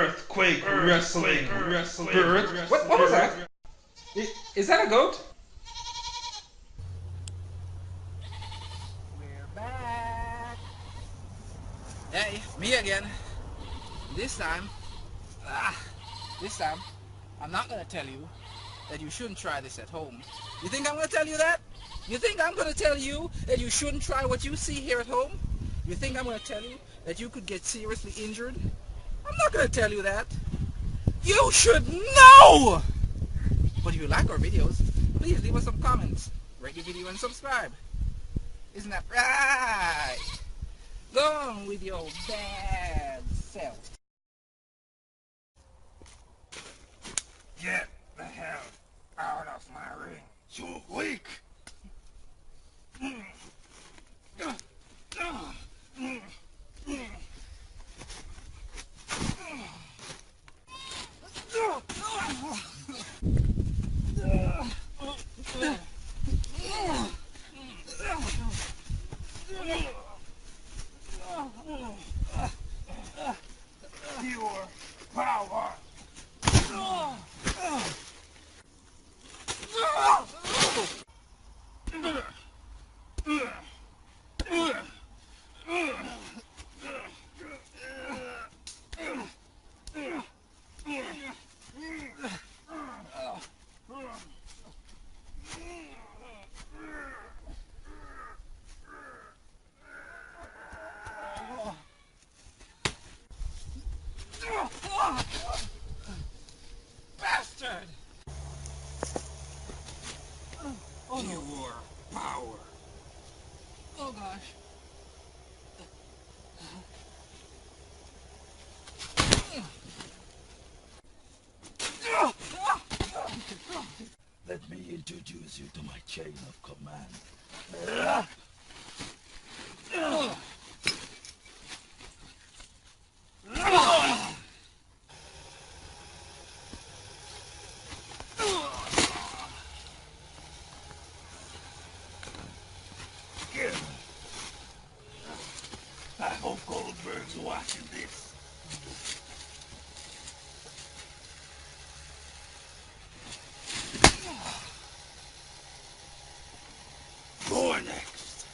Earthquake wrestling. What was that? Is that a goat? We're back. Hey, me again. This time, this time, I'm not gonna tell you that you shouldn't try this at home. You think I'm gonna tell you that? You think I'm gonna tell you that you shouldn't try what you see here at home? You think I'm gonna tell you that you could get seriously injured? I'm not gonna tell you that. You should know! But if you like our videos, please leave us some comments, rate the video and subscribe. Isn't that right? Go on with your bad self. Get the hell out of my ring. You're weak. Your power. Bastard! Your power. Oh gosh. Let me introduce you to my chain of command. I hope Goldberg's watching this. You're next.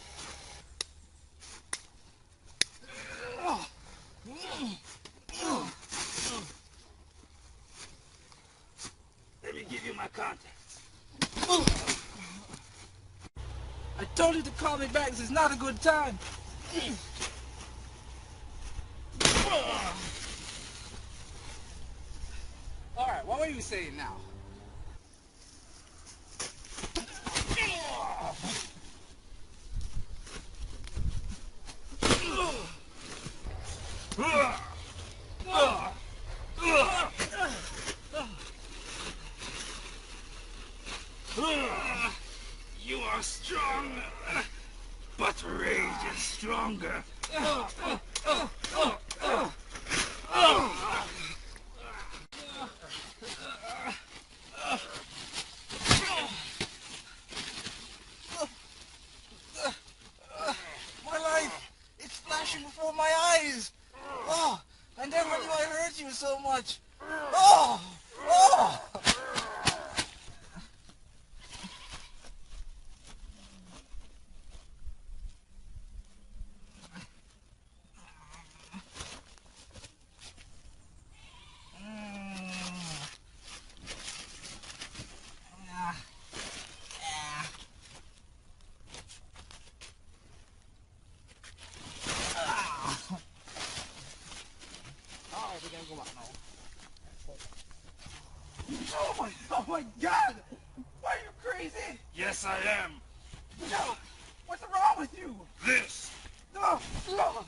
Let me give you my contacts. I told you to call me back. This is not a good time. Alright, what were you saying now? You are strong, but rage is stronger. My life! It's flashing before my eyes! Oh, I never knew I hurt you so much! Oh! Oh! Alright, we gotta go out now. Oh my god! Are you crazy? Yes, I am. No! What's wrong with you? This. No! No!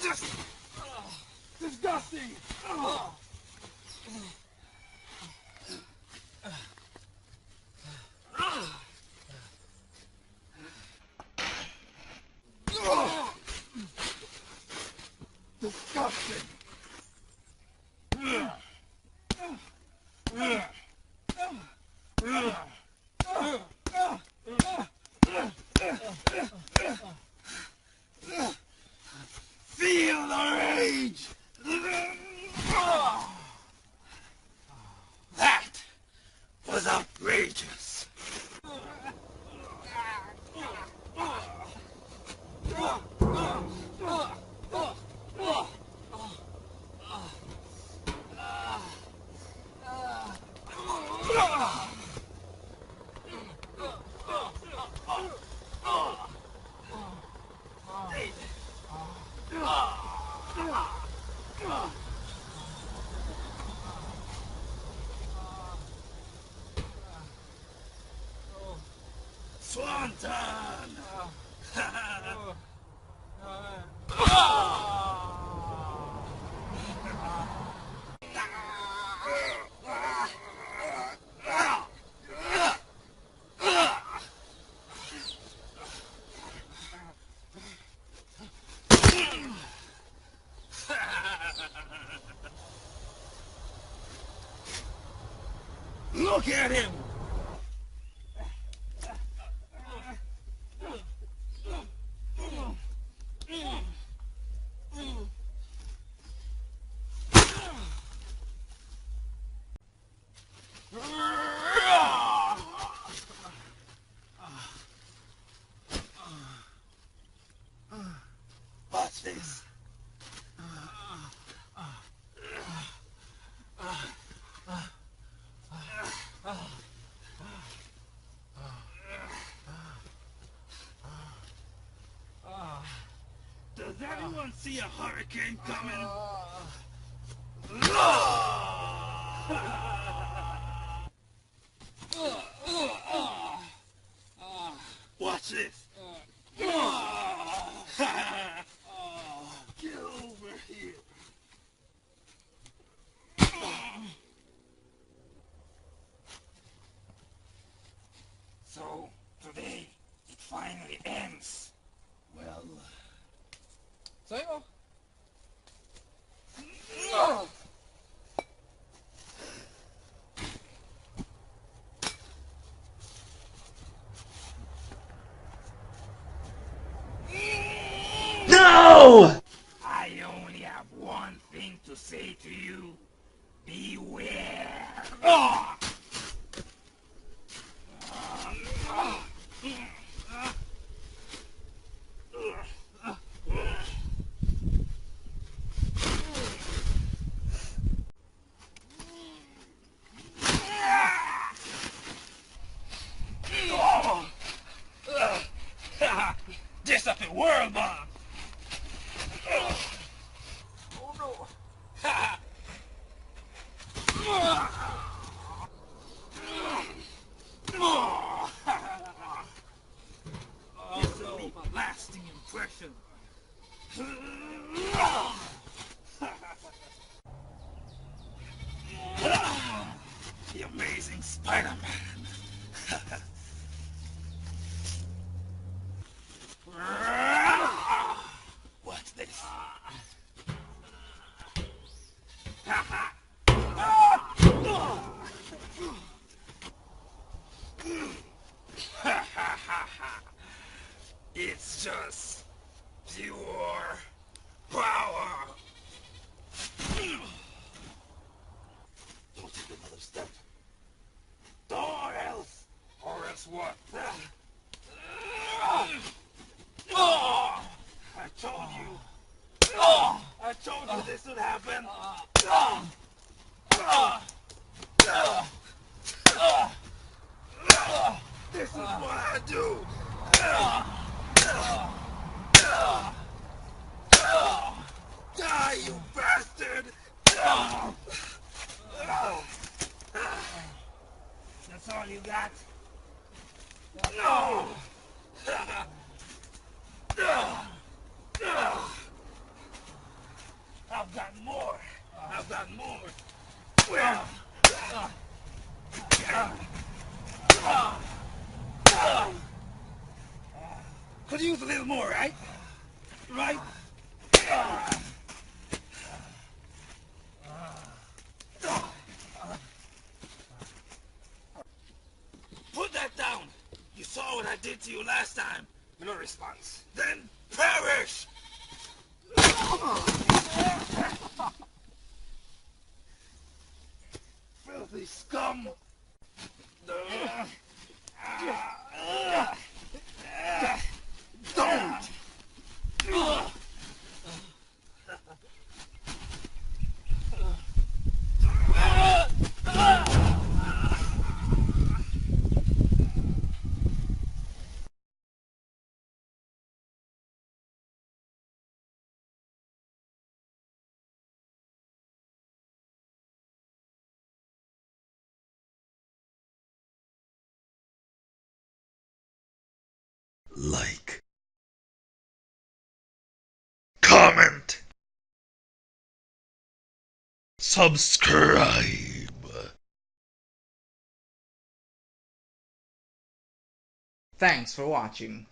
Just disgusting. Disgusting. Feel the rage. That was outrageous. Swanton! Look at him! Watch this. Does anyone see a hurricane coming? Watch this. Get over here. So, today, it finally ends. Well... Sa'yo. No! I only have one thing to say to you. Beware. This up a world bomb. Oh no. This will leave a lasting impression. The Amazing Spider-Man. What's this? It's just pure power. Don't take another step. Or else. Or else what? I told you. I told you this would happen. This is what I do. Die, you bastard! That's all you got? No! Could use a little more, right? Right? Put that down! You saw what I did to you last time. No response. Then perish! Filthy scum! Don't! Like, comment, subscribe. Thanks for watching.